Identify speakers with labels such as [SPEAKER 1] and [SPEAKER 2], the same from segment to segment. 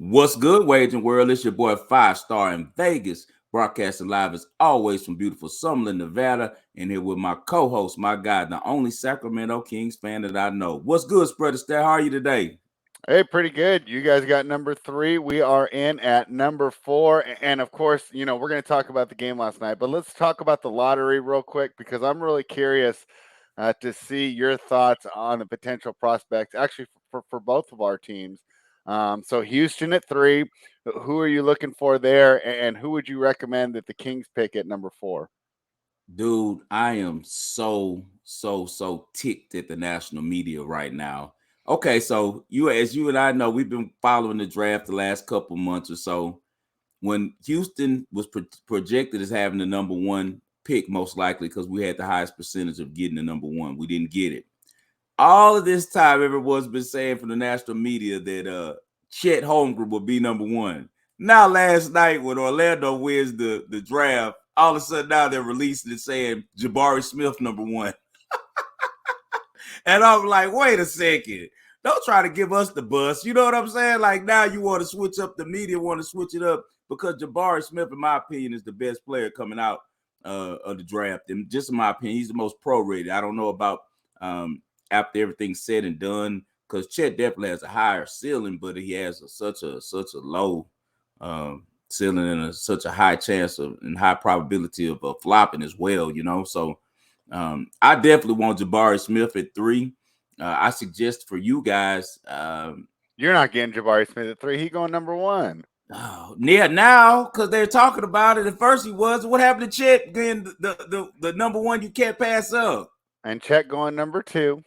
[SPEAKER 1] What's good, Wagering World? It's your boy Five Star in Vegas, broadcasting live as always from beautiful Summerlin, Nevada, and here with my co-host, my guy, the only Sacramento Kings fan that I know. What's good, Spreader Steph? How are you today?
[SPEAKER 2] Hey, pretty good. You guys got number 3. We are in at number 4. And of course, we're going to talk about the game last night, but let's talk about the lottery real quick because I'm really curious to see your thoughts on the potential prospects, actually, for both of our teams. So, Houston at 3. Who are you looking for there? And who would you recommend that the Kings pick at number 4?
[SPEAKER 1] Dude, I am so ticked at the national media right now. Okay, so as you and I know, we've been following the draft the last couple months or so. When Houston was projected as having the number one pick, most likely because we had the highest percentage of getting the number one, we didn't get it. All of this time, everyone's been saying from the national media that Chet Holmgren will be number one. Now, last night when Orlando wins the draft, all of a sudden now they're releasing it saying Jabari Smith number one. And I'm like, wait a second. Don't try to give us the bus. You know what I'm saying? Like now you want to switch up, the media want to switch it up because Jabari Smith, in my opinion, is the best player coming out of the draft. And just in my opinion, he's the most pro-rated. I don't know about after everything's said and done, because Chet definitely has a higher ceiling, but he has such a low ceiling and such a high chance of and high probability of flopping as well, So I definitely want Jabari Smith at 3. I suggest for you guys.
[SPEAKER 2] You're not getting Jabari Smith at 3. He going number 1.
[SPEAKER 1] Oh, yeah, now because they're talking about it. At first, he was. What happened to Chet being the number one you can't pass up?
[SPEAKER 2] And Chet going number 2.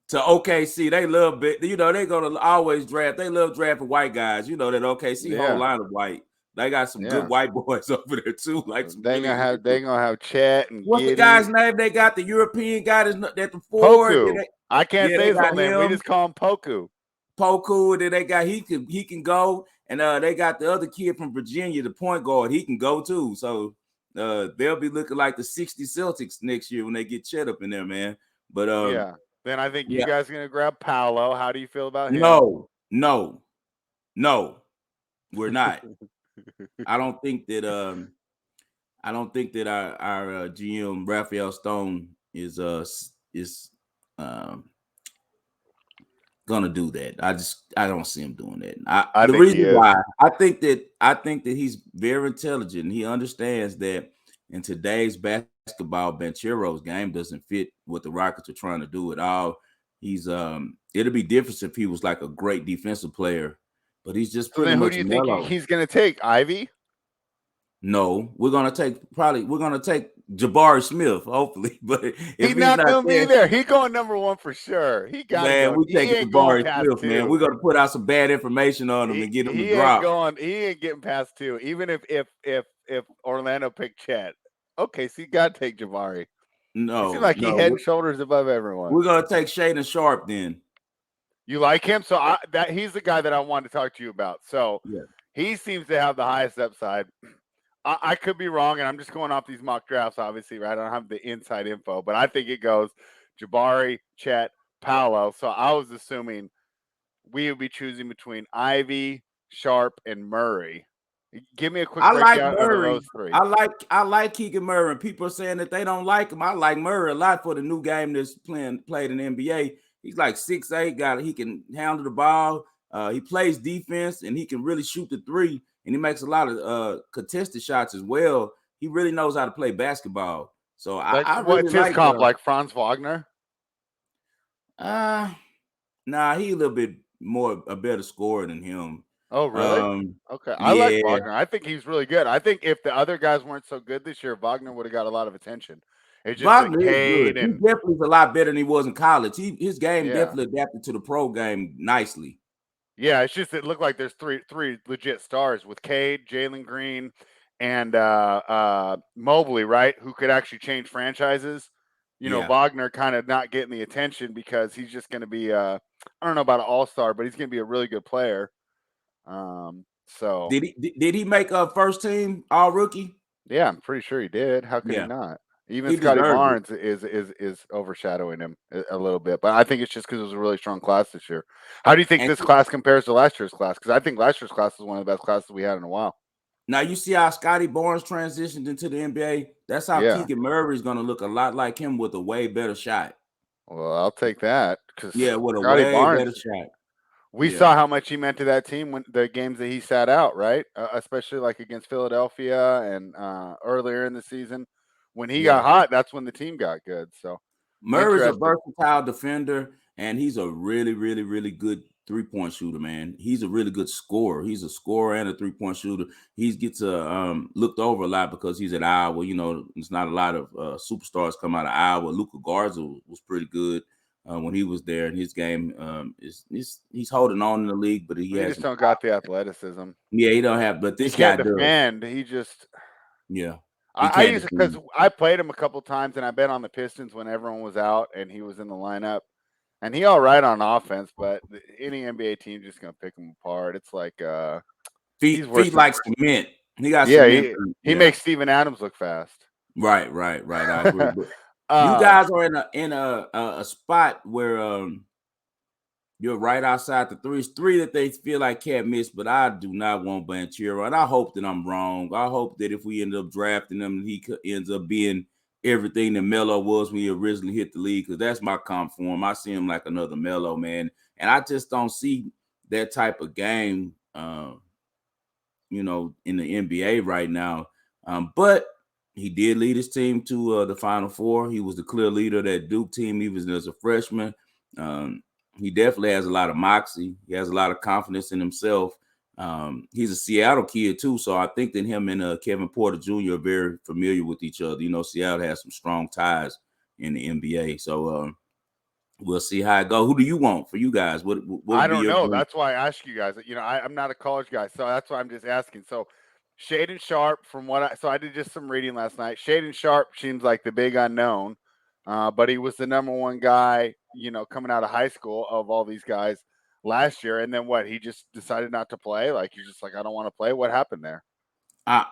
[SPEAKER 1] To OKC, they love it. They're gonna always draft. They love drafting white guys. You know that OKC whole
[SPEAKER 2] Yeah.
[SPEAKER 1] line of white. They got some good
[SPEAKER 2] Yeah.
[SPEAKER 1] white boys over there too. Like some
[SPEAKER 2] They
[SPEAKER 1] really,
[SPEAKER 2] gonna
[SPEAKER 1] really
[SPEAKER 2] have
[SPEAKER 1] good.
[SPEAKER 2] Chet and
[SPEAKER 1] What's the
[SPEAKER 2] Giddy.
[SPEAKER 1] guy's name? They got the European guy at the 4.
[SPEAKER 2] Poku. I can't say
[SPEAKER 1] They
[SPEAKER 2] his whole
[SPEAKER 1] got
[SPEAKER 2] name. We
[SPEAKER 1] him.
[SPEAKER 2] just call him Poku.
[SPEAKER 1] Poku, and then they got he can go, and they got the other kid from Virginia, the point guard. He can go too. So they'll be looking like the 60 Celtics next year when they get Chet up in there, man. But
[SPEAKER 2] Yeah. Then I think you
[SPEAKER 1] yeah,
[SPEAKER 2] guys are gonna grab Paolo. How do you feel about him?
[SPEAKER 1] no, we're not. I don't think that our GM Raphael Stone is um gonna do that. I don't see him doing that.
[SPEAKER 2] I
[SPEAKER 1] The
[SPEAKER 2] think he
[SPEAKER 1] reason
[SPEAKER 2] is.
[SPEAKER 1] why I think that he's very intelligent. He understands that in today's basketball, Banchero's game doesn't fit what the Rockets are trying to do at all. He's it'll be different if he was like a great defensive player, but he's just
[SPEAKER 2] So
[SPEAKER 1] pretty
[SPEAKER 2] then, who do
[SPEAKER 1] much
[SPEAKER 2] you think
[SPEAKER 1] mellow.
[SPEAKER 2] he's gonna take? Ivy?
[SPEAKER 1] No, we're gonna take Jabari Smith, hopefully. But if
[SPEAKER 2] He's
[SPEAKER 1] he's
[SPEAKER 2] not
[SPEAKER 1] not
[SPEAKER 2] gonna be
[SPEAKER 1] there,
[SPEAKER 2] there. He going number 1 for sure. He gotta
[SPEAKER 1] man,
[SPEAKER 2] go.
[SPEAKER 1] we
[SPEAKER 2] He
[SPEAKER 1] taking
[SPEAKER 2] ain't going
[SPEAKER 1] Jabari
[SPEAKER 2] past
[SPEAKER 1] Smith, man.
[SPEAKER 2] 2.
[SPEAKER 1] We're gonna put out some bad information on him and get him to
[SPEAKER 2] He ain't
[SPEAKER 1] drop.
[SPEAKER 2] going. He ain't getting past 2. Even if Orlando picked Chet. Okay, so you gotta take Jabari. He seems
[SPEAKER 1] No,
[SPEAKER 2] like he head and shoulders above everyone.
[SPEAKER 1] we're gonna take Shaden Sharp then.
[SPEAKER 2] You like him? So he's the guy that I wanted to talk to you about. So
[SPEAKER 1] Yeah.
[SPEAKER 2] he seems to have the highest upside. I could be wrong, and I'm just going off these mock drafts, obviously, right? I don't have the inside info, but I think it goes Jabari, Chet, Paolo. So I was assuming we would be choosing between Ivy, Sharp, and Murray. Give me a quick
[SPEAKER 1] I like
[SPEAKER 2] breakdown of
[SPEAKER 1] Murray.
[SPEAKER 2] those 3.
[SPEAKER 1] I like Keegan Murray. And people are saying that they don't like him. I like Murray a lot for the new game that's played in the NBA. He's like 6'8", he can handle the ball. He plays defense and he can really shoot the 3. And he makes a lot of contested shots as well. He really knows how to play basketball. So
[SPEAKER 2] Like,
[SPEAKER 1] I really
[SPEAKER 2] what's his
[SPEAKER 1] like
[SPEAKER 2] comp? Like Franz Wagner?
[SPEAKER 1] uh nah, he a little bit more a better scorer than him.
[SPEAKER 2] Oh, really? Okay. I like
[SPEAKER 1] Yeah,
[SPEAKER 2] Wagner. I think he's really good. I think if the other guys weren't so good this year, Wagner would have got a lot of attention. It's just that
[SPEAKER 1] Wagner is
[SPEAKER 2] Cade
[SPEAKER 1] good. He
[SPEAKER 2] and
[SPEAKER 1] definitely is a lot better than he was in college. His game
[SPEAKER 2] yeah.
[SPEAKER 1] definitely adapted to the pro game nicely.
[SPEAKER 2] Yeah, it's just it looked like there's three legit stars with Cade, Jalen Green, and Mobley, right? Who could actually change franchises.
[SPEAKER 1] Yeah.
[SPEAKER 2] Wagner kind of not getting the attention because he's just going to be I don't know about an all-star, but he's going to be a really good player. So
[SPEAKER 1] Did he make a first team all rookie?
[SPEAKER 2] yeah, I'm pretty sure he did. How could he
[SPEAKER 1] Yeah.
[SPEAKER 2] not? Even
[SPEAKER 1] He
[SPEAKER 2] Scotty
[SPEAKER 1] deserves it.
[SPEAKER 2] Barnes is overshadowing him a little bit, but I think it's just because it was a really strong class this year. How do you think
[SPEAKER 1] And
[SPEAKER 2] this class compares to last year's class? Because I think last year's class was one of the best classes we had in a while.
[SPEAKER 1] now you see how Scotty Barnes transitioned into the NBA. That's how
[SPEAKER 2] Yeah.
[SPEAKER 1] Keegan Murray is going to look a lot like him with a way better shot.
[SPEAKER 2] Well, I'll take that because
[SPEAKER 1] Yeah, with a
[SPEAKER 2] Scotty
[SPEAKER 1] way better
[SPEAKER 2] Barnes.
[SPEAKER 1] shot.
[SPEAKER 2] We
[SPEAKER 1] Yeah,
[SPEAKER 2] saw how much he meant to that team when the games that he sat out, right? Especially like against Philadelphia and earlier in the season. When he
[SPEAKER 1] yeah.
[SPEAKER 2] got hot, that's when the team got good. So
[SPEAKER 1] Murray's a
[SPEAKER 2] interesting.
[SPEAKER 1] versatile defender, and he's a really, really, really good three-point shooter, man. He's a really good scorer. He's a scorer and a three-point shooter. He gets looked over a lot because he's at Iowa. You know, there's not a lot of superstars come out of Iowa. Luka Garza was pretty good when he was there, and his game he's holding on in the league, but he
[SPEAKER 2] He just
[SPEAKER 1] hasn't.
[SPEAKER 2] don't got the athleticism.
[SPEAKER 1] Yeah, he don't have, but
[SPEAKER 2] He
[SPEAKER 1] this guy
[SPEAKER 2] can't
[SPEAKER 1] does.
[SPEAKER 2] defend. He just
[SPEAKER 1] Yeah, he
[SPEAKER 2] I
[SPEAKER 1] can't
[SPEAKER 2] used because
[SPEAKER 1] defend.
[SPEAKER 2] I played him a couple times and I bet on the Pistons when everyone was out and he was in the lineup. And he all right on offense, but any NBA team just gonna pick him apart. It's like he's worse
[SPEAKER 1] Feet
[SPEAKER 2] than
[SPEAKER 1] like cement. He got
[SPEAKER 2] yeah,
[SPEAKER 1] cement.
[SPEAKER 2] he
[SPEAKER 1] Yeah.
[SPEAKER 2] makes Steven Adams look fast.
[SPEAKER 1] Right. I agree. But you
[SPEAKER 2] um
[SPEAKER 1] guys are in a spot where you're right outside the three. It's three that they feel like can't miss, but I do not want Banchero. And I hope that I'm wrong. I hope that if we end up drafting him, he ends up being everything that Melo was when he originally hit the league, because that's my comp for him. I see him like another Melo, man. And I just don't see that type of game in the NBA right now. But he did lead his team to the Final Four. He was the clear leader of that Duke team, even as a freshman. Um, he definitely has a lot of moxie. He has a lot of confidence in himself. He's a Seattle kid too, so I think that him and Kevin Porter Jr. are very familiar with each other. You know, Seattle has some strong ties in the NBA, so we'll see how it goes. Who do you want for you guys? What
[SPEAKER 2] I
[SPEAKER 1] would be
[SPEAKER 2] don't
[SPEAKER 1] your
[SPEAKER 2] know.
[SPEAKER 1] dream?
[SPEAKER 2] That's why I ask you guys. I'm not a college guy, so that's why I'm just asking. So Shaden Sharp, from what I did just some reading last night. Shaden Sharp seems like the big unknown, but he was the number one guy, coming out of high school of all these guys last year. And then what? He just decided not to play. Like he's just like, I don't want to play. What happened there?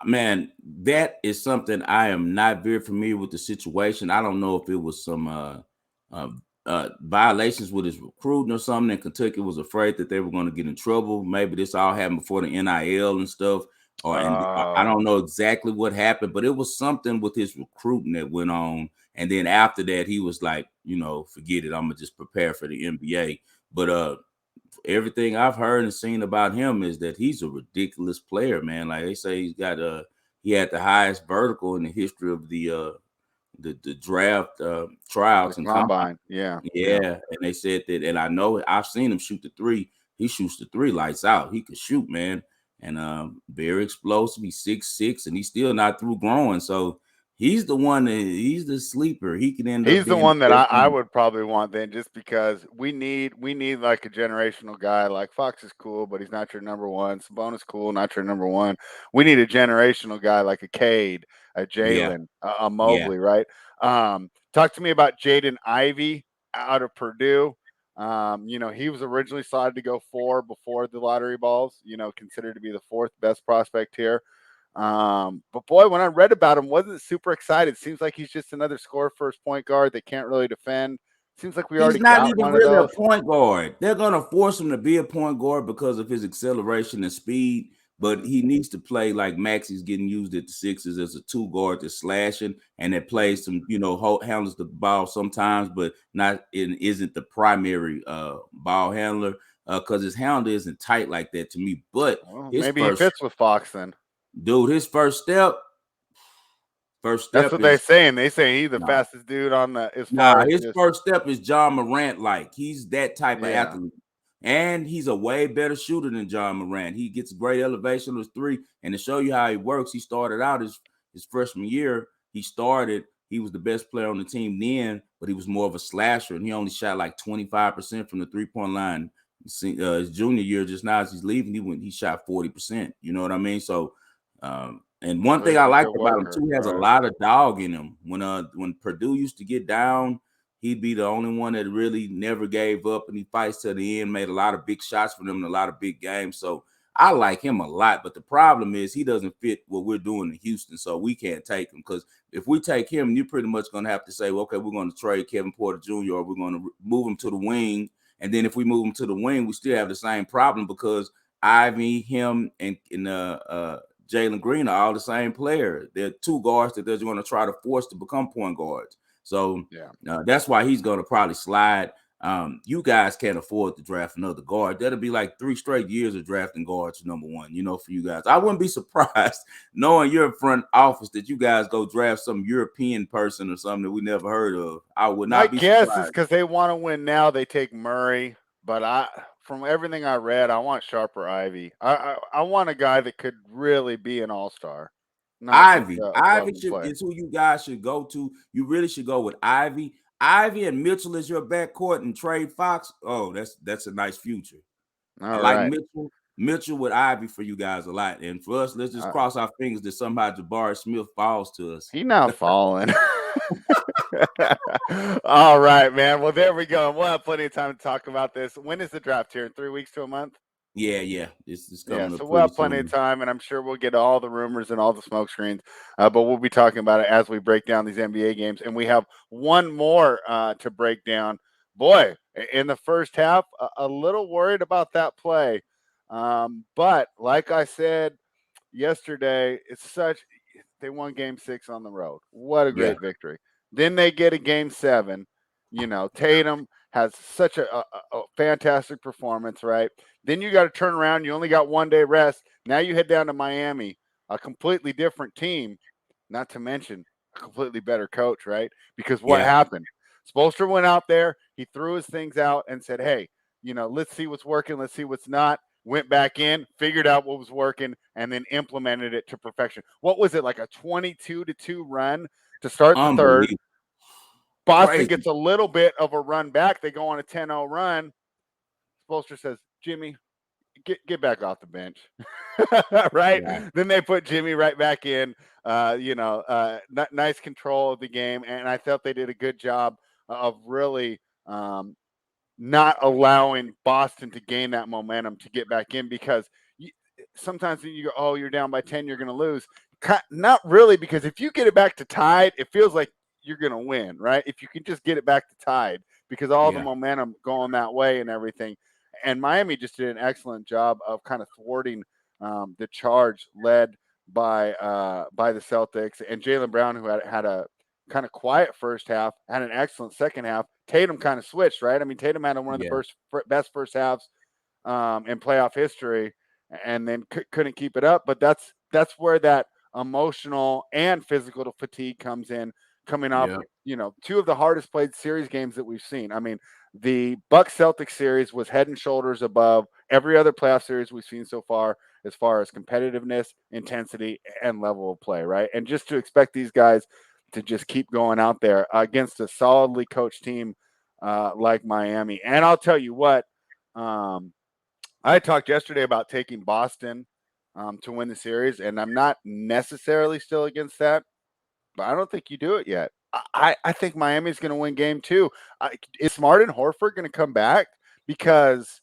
[SPEAKER 1] Man, that is something I am not very familiar with the situation. I don't know if it was some uh, violations with his recruiting or something, and Kentucky was afraid that they were going to get in trouble. Maybe this all happened before the NIL and stuff, and I
[SPEAKER 2] Oh,
[SPEAKER 1] don't know exactly what happened, but it was something with his recruiting that went on. And then after that, he was like, forget it. I'm gonna just prepare for the NBA. But everything I've heard and seen about him is that he's a ridiculous player, man. Like they say, he had the highest vertical in the history of the draft
[SPEAKER 2] the
[SPEAKER 1] tryouts and combine.
[SPEAKER 2] combine. Yeah,
[SPEAKER 1] Yeah,
[SPEAKER 2] yeah.
[SPEAKER 1] and they said that, and I know I've seen him shoot the three. He shoots the three lights out. He could shoot, man, and very explosive. He's 6'6", and he's still not through growing. So he's the sleeper. He can end up
[SPEAKER 2] He's the
[SPEAKER 1] being
[SPEAKER 2] one that
[SPEAKER 1] the best
[SPEAKER 2] I
[SPEAKER 1] one.
[SPEAKER 2] would probably want then, just because we need like a generational guy. Like Fox is cool, but he's not your number one. Sabonis cool, not your number one. We need a generational guy like a Cade, a
[SPEAKER 1] Yeah,
[SPEAKER 2] Jalen, a
[SPEAKER 1] yeah.
[SPEAKER 2] Mobley, right? Talk to me about Jaden Ivey out of Purdue. He was originally slotted to go 4 before the lottery balls. Considered to be the 4th best prospect here. But boy, when I read about him, wasn't super excited. Seems like he's just another score first point guard that can't really defend. Seems like we
[SPEAKER 1] He's
[SPEAKER 2] already
[SPEAKER 1] not
[SPEAKER 2] got
[SPEAKER 1] even
[SPEAKER 2] one of
[SPEAKER 1] really a
[SPEAKER 2] those.
[SPEAKER 1] point guard. They're gonna force him to be a point guard because of his acceleration and speed, but
[SPEAKER 2] Mm-hmm.
[SPEAKER 1] he needs to play like Maxi's getting used at the Sixers as a two guard that's slashing and that plays some, handles the ball sometimes, but not isn't the primary ball handler because his handle isn't tight like that to me. But
[SPEAKER 2] Well,
[SPEAKER 1] his
[SPEAKER 2] maybe he
[SPEAKER 1] first
[SPEAKER 2] fits with Fox then.
[SPEAKER 1] his first
[SPEAKER 2] That's
[SPEAKER 1] step
[SPEAKER 2] what they're
[SPEAKER 1] is
[SPEAKER 2] saying. They say he's the
[SPEAKER 1] nah.
[SPEAKER 2] fastest dude on the as far
[SPEAKER 1] Nah,
[SPEAKER 2] as
[SPEAKER 1] his
[SPEAKER 2] just
[SPEAKER 1] first step is John Morant like. He's that type of
[SPEAKER 2] yeah.
[SPEAKER 1] athlete. And he's a way better shooter than John Morant. He gets great elevation on his three. And to show you how he works, he started out his freshman year. He was the best player on the team then, but he was more of a slasher. And he only shot like 25% from the three-point line. His junior year, just now as he's leaving, he shot 40%. You know what I mean? So and one
[SPEAKER 2] So
[SPEAKER 1] thing
[SPEAKER 2] he's
[SPEAKER 1] I
[SPEAKER 2] a
[SPEAKER 1] liked
[SPEAKER 2] good
[SPEAKER 1] about him
[SPEAKER 2] worker,
[SPEAKER 1] too, he has a
[SPEAKER 2] right?
[SPEAKER 1] lot of dog in him. When Purdue used to get down, he'd be the only one that really never gave up, and he fights to the end. Made a lot of big shots for them in a lot of big games. So I like him a lot, but the problem is he doesn't fit what we're doing in Houston, so we can't take him. Because if we take him, you're pretty much going to have to say, well, okay, we're going to trade Kevin Porter Jr. or we're going to move him to the wing. And then if we move him to the wing, we still have the same problem because Ivy, him, and Jalen Green are all the same player. They're two guards that they're going to try to force to become point guards. So that's why he's going to probably slide. You guys can't afford to draft another guard. That'll be like 3 straight years of drafting guards number one, for you guys. I wouldn't be surprised knowing your front office that you guys go draft some European person or something that we never heard of. I would not be surprised.
[SPEAKER 2] My guess is because they want to win now, they take Murray. But from everything I read, I want Sharper Ivy. I want a guy that could really be an all-star.
[SPEAKER 1] Ivy is who you guys should go to. You really should go with Ivy. Ivy and Mitchell is your backcourt and trade Fox. Oh, that's a nice future. I like Mitchell with Ivy for you guys a lot. And for us, let's just cross our fingers that somehow Jabari Smith falls to us.
[SPEAKER 2] He's not falling. All right, man. Well, there we go. We'll have plenty of time to talk about this. When is the draft here? In 3 weeks to a month?
[SPEAKER 1] Yeah. It's coming up.
[SPEAKER 2] So we'll have plenty of time, and I'm sure we'll get all the rumors and all the smoke screens. But we'll be talking about it as we break down these NBA games. And we have one more to break down. Boy, in the first half, a little worried about that play. But like I said yesterday, they won game 6 on the road. What a great victory. Then they get a game 7. Tatum has such a fantastic performance, right? Then you got to turn around. You only got 1 day rest. Now you head down to Miami, a completely different team, not to mention a completely better coach, right? Because what happened? Spoelstra went out there. He threw his things out and said, hey, let's see what's working. Let's see what's not. Went back in, figured out what was working, and then implemented it to perfection. What was it, like a 22-2 run to start the third? Boston gets a little bit of a run back. They go on a 10-0 run. Spoelstra says, Jimmy, get back off the bench. Right? Yeah. Then they put Jimmy right back in. Nice control of the game. And I thought they did a good job of really not allowing Boston to gain that momentum to get back in, because sometimes you go, oh, you're down by 10, you're going to lose. Not really, because if you get it back to tied, it feels like you're going to win, right? If you can just get it back to tied, because all the momentum going that way and everything. And Miami just did an excellent job of kind of thwarting the charge led by the Celtics. And Jaylen Brown, who had a kind of quiet first half, had an excellent second half. Tatum kind of switched, right? I mean, Tatum had one of the best first halves in playoff history, and then couldn't keep it up. But that's where that emotional and physical fatigue comes in, coming off, 2 of the hardest played series games that we've seen. I mean, the Bucks Celtics series was head and shoulders above every other playoff series we've seen so far as competitiveness, intensity, and level of play, right? And just to expect these guys to just keep going out there against a solidly coached team like Miami. And I'll tell you what, I talked yesterday about taking Boston to win the series, and I'm not necessarily still against that, but I don't think you do it yet. I think Miami's going to win game 2. Is Smart and Horford going to come back? Because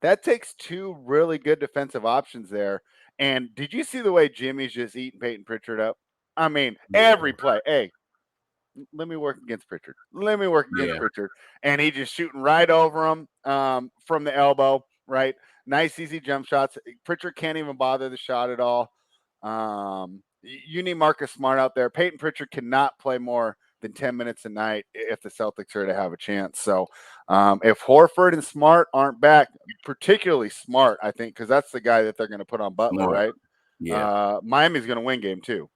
[SPEAKER 2] that takes 2 really good defensive options there. And did you see the way Jimmy's just eating Peyton Pritchard up? I mean, every play. Hey, let me work against Pritchard. Pritchard. And he just shooting right over him from the elbow, right? Nice, easy jump shots. Pritchard can't even bother the shot at all. You need Marcus Smart out there. Peyton Pritchard cannot play more than 10 minutes a night if the Celtics are to have a chance. So if Horford and Smart aren't back, particularly Smart, I think, because that's the guy that they're going to put on Butler, right? Yeah. Miami's going to win game 2.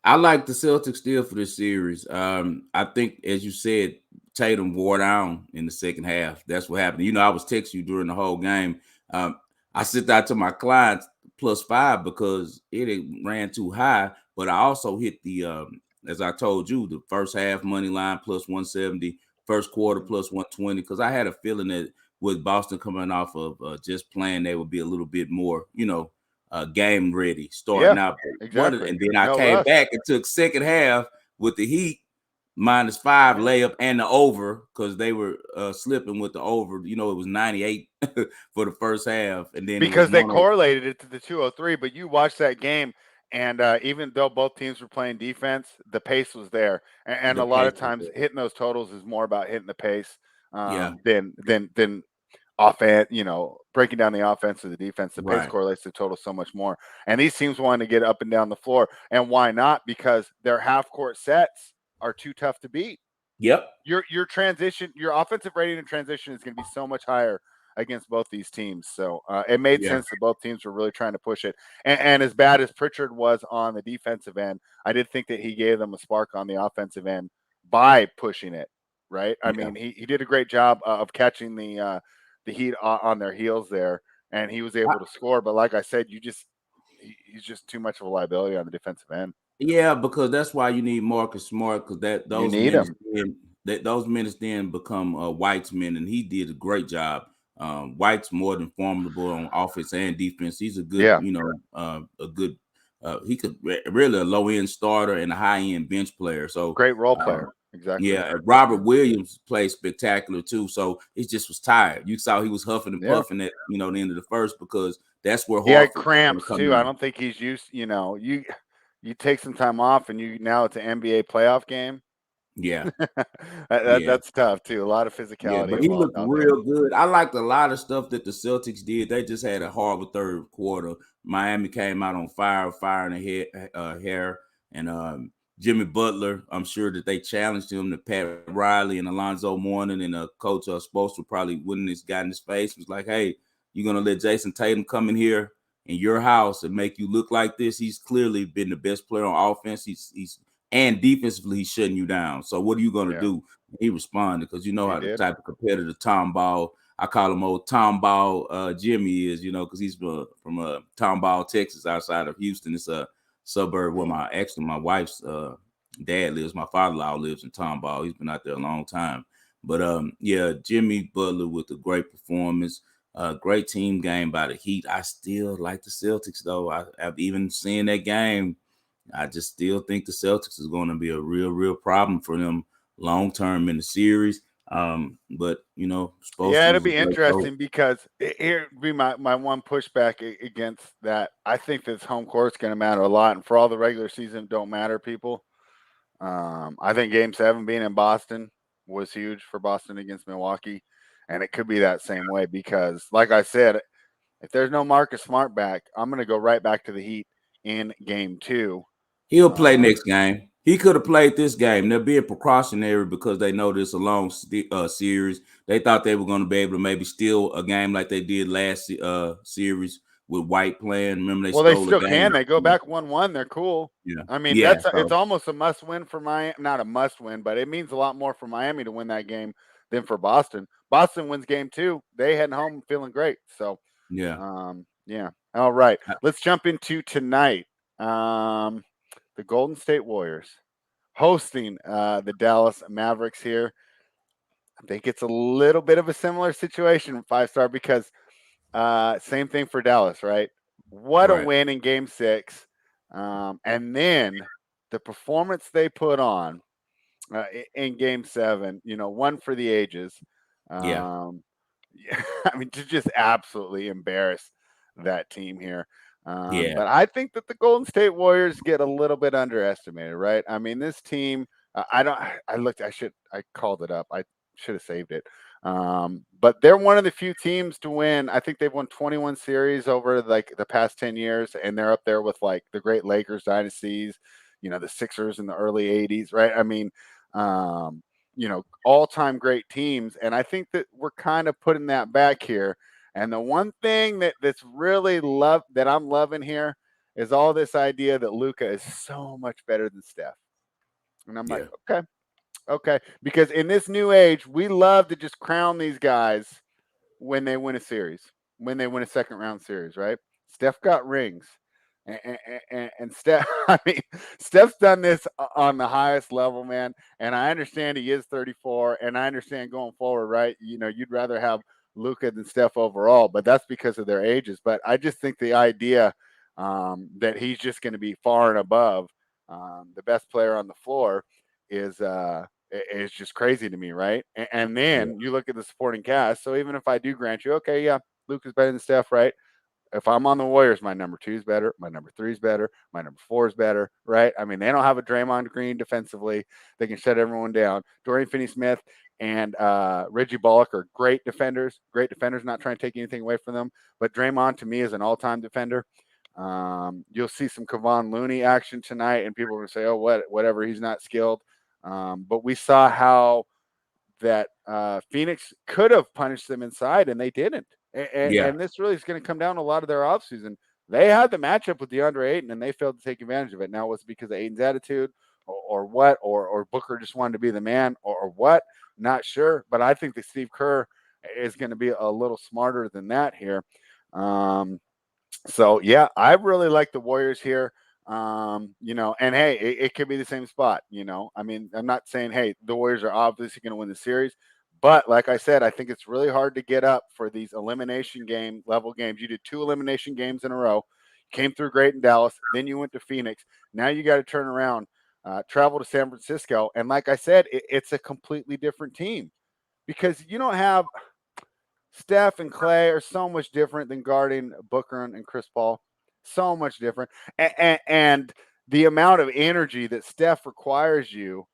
[SPEAKER 1] I like the Celtics still for this series. I think, as you said, Tatum wore down in the second half. That's what happened. I was texting you during the whole game. I sent that to my clients +5 because it ran too high. But I also hit the, as I told you, the first half money line +170, first quarter +120, because I had a feeling that with Boston coming off of just playing, they would be a little bit more, game ready starting out.
[SPEAKER 2] Exactly.
[SPEAKER 1] And then I came back and took second half with the Heat -5 layup and the over because they were slipping with the over. You know, it was 98 for the first half, and then it was
[SPEAKER 2] because they
[SPEAKER 1] 1.
[SPEAKER 2] correlated it to the 203. But you watched that game, and even though both teams were playing defense, the pace was there. And
[SPEAKER 1] The
[SPEAKER 2] a lot
[SPEAKER 1] pace
[SPEAKER 2] of
[SPEAKER 1] was
[SPEAKER 2] times,
[SPEAKER 1] there.
[SPEAKER 2] hitting those totals is more about hitting the pace
[SPEAKER 1] Yeah,
[SPEAKER 2] than offense. Breaking down the offense or the defense. The pace
[SPEAKER 1] right.
[SPEAKER 2] correlates to total so much more. And these teams want to get up and down the floor, and why not? Because their half court sets are too tough to beat.
[SPEAKER 1] Yep.
[SPEAKER 2] Your transition, your offensive rating and transition is going to be so much higher against both these teams. So it made
[SPEAKER 1] Yeah.
[SPEAKER 2] sense that both teams were really trying to push it. And as bad as Pritchard was on the defensive end, I did think that he gave them a spark on the offensive end by pushing it. Right. I
[SPEAKER 1] Yeah.
[SPEAKER 2] mean, he did a great job of catching the Heat on their heels there, and he was able to score. But like I said, he's just too much of a liability on the defensive end.
[SPEAKER 1] Yeah, because that's why you need Marcus Smart because that
[SPEAKER 2] You
[SPEAKER 1] those
[SPEAKER 2] need
[SPEAKER 1] minutes
[SPEAKER 2] him.
[SPEAKER 1] those minutes then become White's men, and he did a great job. White's more than formidable on offense and defense. He's a good,
[SPEAKER 2] Yeah.
[SPEAKER 1] a good. He could really a low end starter and a high end bench player. So
[SPEAKER 2] Great role
[SPEAKER 1] uh,
[SPEAKER 2] player. Exactly.
[SPEAKER 1] yeah, Robert Williams played spectacular too. So it just was tired. You saw he was huffing and
[SPEAKER 2] Yeah.
[SPEAKER 1] puffing at the end of the first because that's where
[SPEAKER 2] He had
[SPEAKER 1] Hartford was going to
[SPEAKER 2] cramps
[SPEAKER 1] come
[SPEAKER 2] too. I
[SPEAKER 1] in.
[SPEAKER 2] don't think he's used. You take some time off, and now it's an NBA playoff game.
[SPEAKER 1] Yeah, yeah.
[SPEAKER 2] That's tough too. A lot of
[SPEAKER 1] Yeah,
[SPEAKER 2] physicality
[SPEAKER 1] but he
[SPEAKER 2] involved
[SPEAKER 1] looked
[SPEAKER 2] out there.
[SPEAKER 1] real good. I liked a lot of stuff that the Celtics did. They just had a horrible third quarter. Miami came out on fire in the hair, and Jimmy Butler. I'm sure that they challenged him to Pat Riley and Alonzo Mourning, and Coach Spoelstra probably wouldn't have gotten his face. It was like, hey, you're gonna let Jason Tatum come in here in your house and make you look like this? He's clearly been the best player on offense. He's and defensively he's shutting you down. So what are you gonna
[SPEAKER 2] Yeah,
[SPEAKER 1] do? He responded because you know
[SPEAKER 2] he
[SPEAKER 1] how the
[SPEAKER 2] did.
[SPEAKER 1] type of competitor Tom Ball, I call him old Tom Ball Jimmy is, because he's from Tom Ball, Texas, outside of Houston. It's a suburb where
[SPEAKER 2] Hmm.
[SPEAKER 1] my wife's dad lives. My father-in-law lives in Tom Ball. He's been out there a long time. But yeah, Jimmy Butler with a great performance, great team game by the Heat. I still like the Celtics though. I've even seen that game. I just still think the Celtics is going to be a real problem for them long term in the series. But supposed
[SPEAKER 2] Yeah,
[SPEAKER 1] to
[SPEAKER 2] it'll
[SPEAKER 1] was a
[SPEAKER 2] be
[SPEAKER 1] great coach.
[SPEAKER 2] interesting because here would be my one pushback against that. I think this home court's going to matter a lot, and for all the regular season don't matter people. I think Game 7 being in Boston was huge for Boston against Milwaukee, and it could be that same way because, like I said, if there's no Marcus Smart back, I'm going to go right back to the Heat in Game 2.
[SPEAKER 1] He'll play
[SPEAKER 2] Um,
[SPEAKER 1] next game. He could have played this game. They're being precautionary because they know this a long series. They thought they were going to be able to maybe steal a game like they did last series with White playing. Remember they
[SPEAKER 2] well, they
[SPEAKER 1] stole a
[SPEAKER 2] still
[SPEAKER 1] game.
[SPEAKER 2] can. They go back 1-1. They're cool.
[SPEAKER 1] Yeah,
[SPEAKER 2] I mean,
[SPEAKER 1] yeah.
[SPEAKER 2] it's
[SPEAKER 1] So
[SPEAKER 2] almost a must win for Miami. Not a must win, but it means a lot more for Miami to win that game than for Boston. Boston wins Game 2. They heading home feeling great. So,
[SPEAKER 1] yeah,
[SPEAKER 2] yeah. All right. Let's jump into tonight. The Golden State Warriors hosting the Dallas Mavericks here. I think it's a little bit of a similar situation, 5-star, because same thing for Dallas, right? What a
[SPEAKER 1] right.
[SPEAKER 2] win in Game 6, and then the performance they put on in Game 7. One for the ages.
[SPEAKER 1] Yeah,
[SPEAKER 2] Um, yeah, I mean, to just absolutely embarrass that team here.
[SPEAKER 1] yeah.
[SPEAKER 2] But I think that the Golden State Warriors get a little bit underestimated, right? I mean, this team. I don't. I looked. I called it up. I should have saved it. But they're one of the few teams to win. I think they've won 21 series over like the past 10 years, and they're up there with like the great Lakers dynasties. The Sixers in the early 80s, right? I mean, um, all-time great teams. And I think that we're kind of putting that back here. And the one thing that's really that I'm loving here is all this idea that Luka is so much better than Steph. And I'm like,
[SPEAKER 1] Yeah,
[SPEAKER 2] okay. Because in this new age, we love to just crown these guys when they win a series, when they win a second round series, right? Steph got rings. And Steph, I mean, Steph's done this on the highest level, man. And I understand he is 34, and I understand going forward, right? You'd rather have Luka than Steph overall, but that's because of their ages. But I just think the idea that he's just going to be far and above the best player on the floor is just crazy to me, right? And then you look at the supporting cast. So even if I do grant you, okay, yeah, Luke is better than Steph, right? If I'm on the Warriors, my number 2 is better, my number 3 is better, my number 4 is better, right? I mean, they don't have a Draymond Green defensively; they can shut everyone down. Dorian Finney-Smith and Reggie Bullock are great defenders. Great defenders. Not trying to take anything away from them, but Draymond to me is an all-time defender. You'll see some Kevon Looney action tonight, and people will say, "Oh, whatever, he's not skilled." But we saw how that Phoenix could have punished them inside, and they didn't.
[SPEAKER 1] Yeah.
[SPEAKER 2] And this really is going to come down to a lot of their offseason. They had the matchup with DeAndre Ayton, and they failed to take advantage of it. Now, was it because of Ayton's attitude, or what, or Booker just wanted to be the man, or what? Not sure. But I think that Steve Kerr is going to be a little smarter than that here. So yeah, I really like the Warriors here. And hey, it could be the same spot. I mean, I'm not saying hey the Warriors are obviously going to win the series, but like I said, I think it's really hard to get up for these elimination game level games. You did 2 elimination games in a row, came through great in Dallas, then you went to Phoenix. Now you got to turn around, travel to San Francisco, and like I said, it's a completely different team because you don't have Steph and Clay are so much different than guarding Booker and Chris Paul. So much different. And the amount of energy that Steph requires you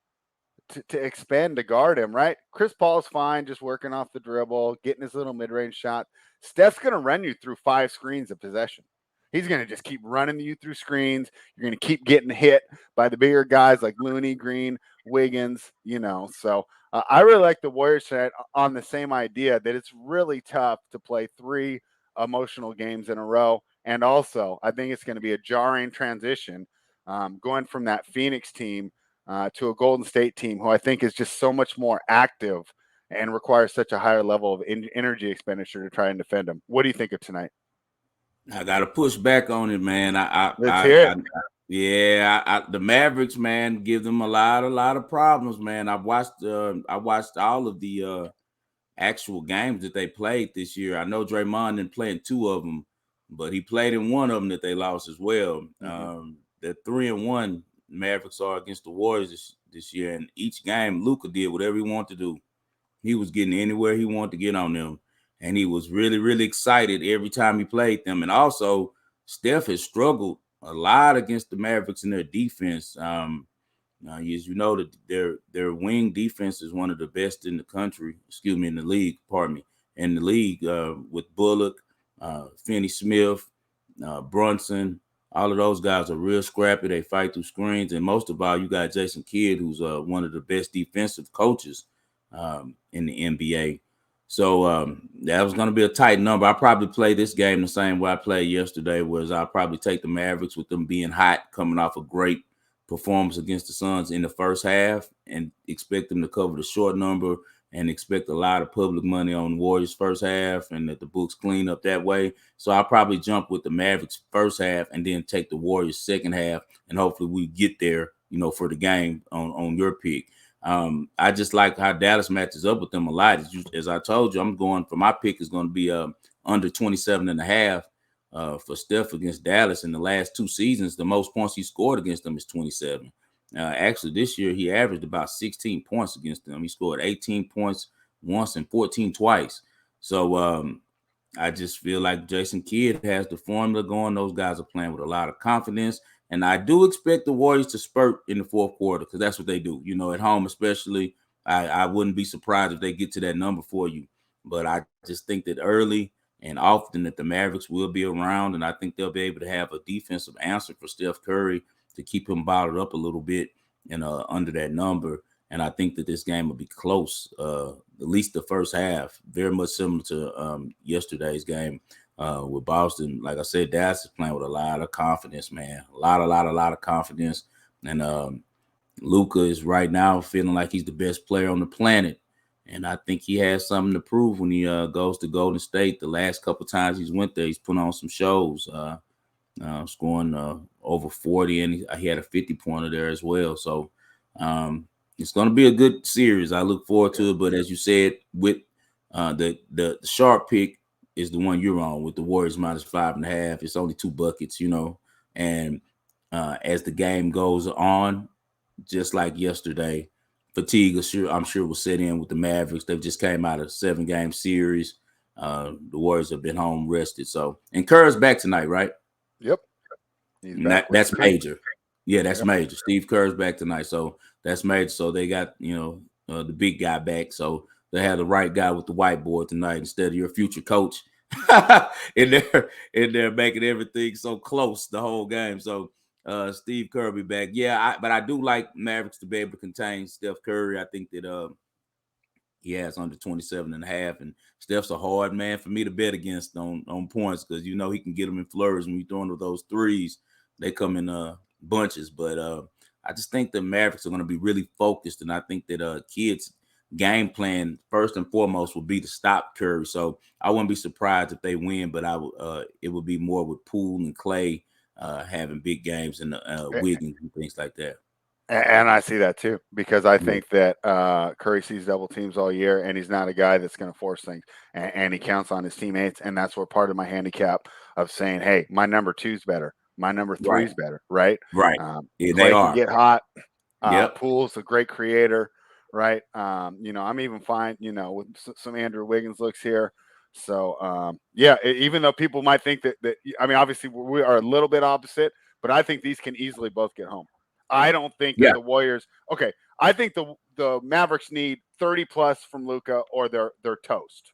[SPEAKER 2] to expend to guard him, right? Chris Paul's fine, just working off the dribble, getting his little mid-range shot. Steph's going to run you through 5 screens of possession. He's going to just keep running you through screens. You're going to keep getting hit by the bigger guys like Looney, Green, Wiggins, So I really like the Warriors tonight on the same idea that it's really tough to play 3 emotional games in a row. And also, I think it's going to be a jarring transition going from that Phoenix team to a Golden State team who I think is just so much more active and requires such a higher level of energy expenditure to try and defend them. What do you think of tonight?
[SPEAKER 1] I got to push back on it, man.
[SPEAKER 2] Let's hear it.
[SPEAKER 1] The Mavericks, man, give them a lot of problems, man. I watched all of the actual games that they played this year. I know Draymond didn't play in 2 of them, but he played in one of them that they lost as well. The 3-1 Mavericks are against the Warriors this year, and each game Luka did whatever he wanted to do. He was getting anywhere he wanted to get on them, and he was really, really excited every time he played them. And also, Steph has struggled a lot against the Mavericks in their defense. As you know, that their wing defense is one of the best in the country. In the league. Pardon me, in the league with Bullock, Finney-Smith, Brunson. All of those guys are real scrappy. They fight through screens, and most of all, you got Jason Kidd, who's one of the best defensive coaches in the NBA. So that was going to be a tight number. I probably play this game the same way I played yesterday, whereas I'll probably take the Mavericks with them being hot, coming off a great performance against the Suns in the first half, and expect them to cover the short number and expect a lot of public money on Warriors first half and that the books clean up that way. So I'll probably jump with the Mavericks first half and then take the Warriors second half, and hopefully we get there, for the game on your pick. I just like how Dallas matches up with them a lot. As I told you, I'm going for my pick is going to be under 27.5 for Steph against Dallas in the last 2 seasons. The most points he scored against them is 27. Actually, this year he averaged about 16 points against them. He scored 18 points once and 14 twice. So I just feel like Jason Kidd has the formula going. Those guys are playing with a lot of confidence. And I do expect the Warriors to spurt in the fourth quarter because that's what they do. At home especially, I wouldn't be surprised if they get to that number for you. But I just think that early and often that the Mavericks will be around, and I think they'll be able to have a defensive answer for Steph Curry to keep him bottled up a little bit and under that number. And I think that this game will be close, at least the first half, very much similar to yesterday's game with Boston. Like I said, Dallas is playing with a lot of confidence, man. A lot of confidence. And Luka is right now feeling like he's the best player on the planet. And I think he has something to prove when he goes to Golden State. The last couple times he's went there, he's put on some shows, scoring over 40, and he had a 50-pointer there as well. So it's going to be a good series. I look forward to it. But as you said, with the sharp pick is the one you're on with the Warriors minus 5.5. It's only 2 buckets, And as the game goes on, just like yesterday. Fatigue, I'm sure, will set in with the Mavericks. They've just came out of a 7-game series. The Warriors have been home rested. So, and Kerr's back tonight, right?
[SPEAKER 2] Yep. He's
[SPEAKER 1] And
[SPEAKER 2] back with
[SPEAKER 1] that's
[SPEAKER 2] the team.
[SPEAKER 1] major. Yeah, that's
[SPEAKER 2] Yep.
[SPEAKER 1] major. Steve Kerr's back tonight, so that's major. So they got the big guy back. So they have the right guy with the whiteboard tonight instead of your future coach in there making everything so close the whole game. So Steve Kerr be back. Yeah, but I do like Mavericks to be able to contain Steph Curry. I think that he has under 27.5, and Steph's a hard man for me to bet against on points because he can get them in flurries when you throwing those threes. They come in bunches, but I just think the Mavericks are going to be really focused, and I think that kids' game plan first and foremost will be to stop Curry. So I wouldn't be surprised if they win, but it would be more with Poole and Clay having big games and Wiggins and things like that.
[SPEAKER 2] And I see that too, because I think that Curry sees double teams all year, and he's not a guy that's going to force things, and he counts on his teammates, and that's where part of my handicap of saying, hey, my number 2's better, my number 3's better, right?
[SPEAKER 1] Right. Yeah, they
[SPEAKER 2] Clay can
[SPEAKER 1] are.
[SPEAKER 2] get hot.
[SPEAKER 1] Yep.
[SPEAKER 2] Poole's a great creator, right? I'm even fine, with some Andrew Wiggins looks here. So even though people might think that obviously we are a little bit opposite, but I think these can easily both get home. I don't think that the Warriors. Okay, I think the Mavericks need 30 plus from Luka, or they're toast.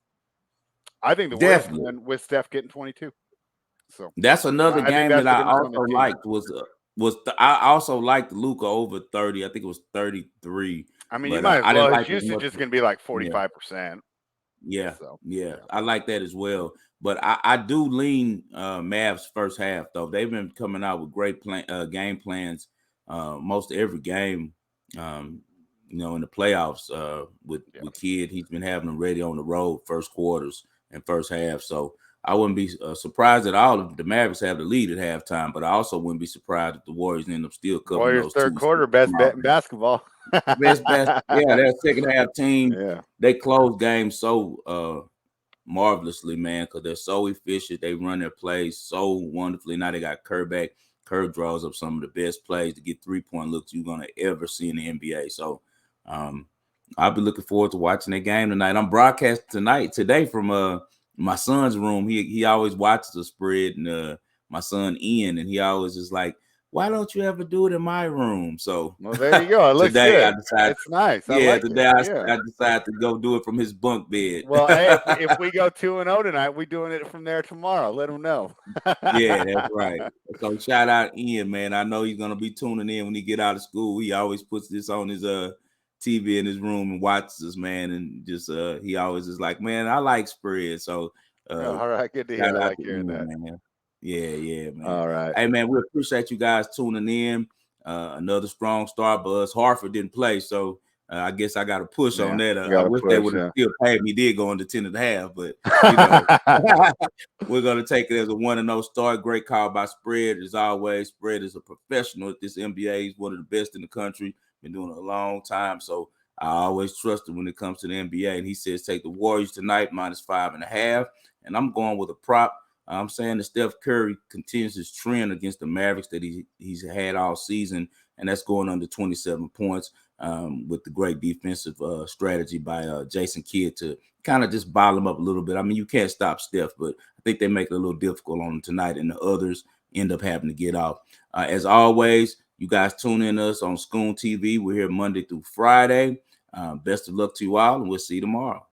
[SPEAKER 2] I think the Warriors can win with Steph getting 22. So
[SPEAKER 1] that's another game that I also liked I also liked Luka over 30. I think it was 33.
[SPEAKER 2] You might as well. His usage is going to be like 45%.
[SPEAKER 1] Yeah. I like that as well. But I do lean Mavs first half though. They've been coming out with great game plans most every game. In the playoffs with Kidd, he's been having them ready on the road first quarters and first half. So I wouldn't be surprised at all if the Mavericks have the lead at halftime, but I also wouldn't be surprised if the Warriors end up still covering
[SPEAKER 2] Warriors
[SPEAKER 1] those
[SPEAKER 2] third quarter best bet in basketball.
[SPEAKER 1] best, their second half team.
[SPEAKER 2] Yeah,
[SPEAKER 1] they close games so marvelously, man, because they're so efficient. They run their plays so wonderfully. Now they got Kerr back. Kerr draws up some of the best plays to get 3-point looks you're gonna ever see in the NBA. So I'll be looking forward to watching that game tonight. I'm broadcasting today from my son's room. He always watches the spread, and my son Ian, and he always is like, why don't you ever do it in my room? So
[SPEAKER 2] there you go. It looks
[SPEAKER 1] today
[SPEAKER 2] good.
[SPEAKER 1] I decided
[SPEAKER 2] It's nice.
[SPEAKER 1] today I decided to go do it from his bunk bed.
[SPEAKER 2] Well, hey, if we go 2-0 tonight, we're doing it from there tomorrow. Let him know.
[SPEAKER 1] Yeah, that's right. So shout out Ian, man. I know he's gonna be tuning in when he get out of school. He always puts this on his TV in his room and watches us, man. And just he always is like, man, I like spread. So
[SPEAKER 2] all right, good to hear. I like hearing that,
[SPEAKER 1] man. Yeah, man.
[SPEAKER 2] All right.
[SPEAKER 1] Hey, man, we appreciate you guys tuning in. Another strong start, but us Hartford didn't play, so I guess I got to push on that. I wish they would have still paid me. Did go into 10.5, but we're gonna take it as a 1-0 start. Great call by Spread as always. Spread is a professional at this NBA. He's one of the best in the country. Been doing it a long time, so I always trust him when it comes to the NBA. And he says take the Warriors tonight -5.5, and I'm going with a prop. I'm saying that Steph Curry continues his trend against the Mavericks that he's had all season, and that's going under 27 points with the great defensive strategy by Jason Kidd to kind of just bottle him up a little bit. I mean, you can't stop Steph, but I think they make it a little difficult on him tonight, and the others end up having to get off. As always, you guys tune in us on SCOON TV. We're here Monday through Friday. Best of luck to you all, and we'll see you tomorrow.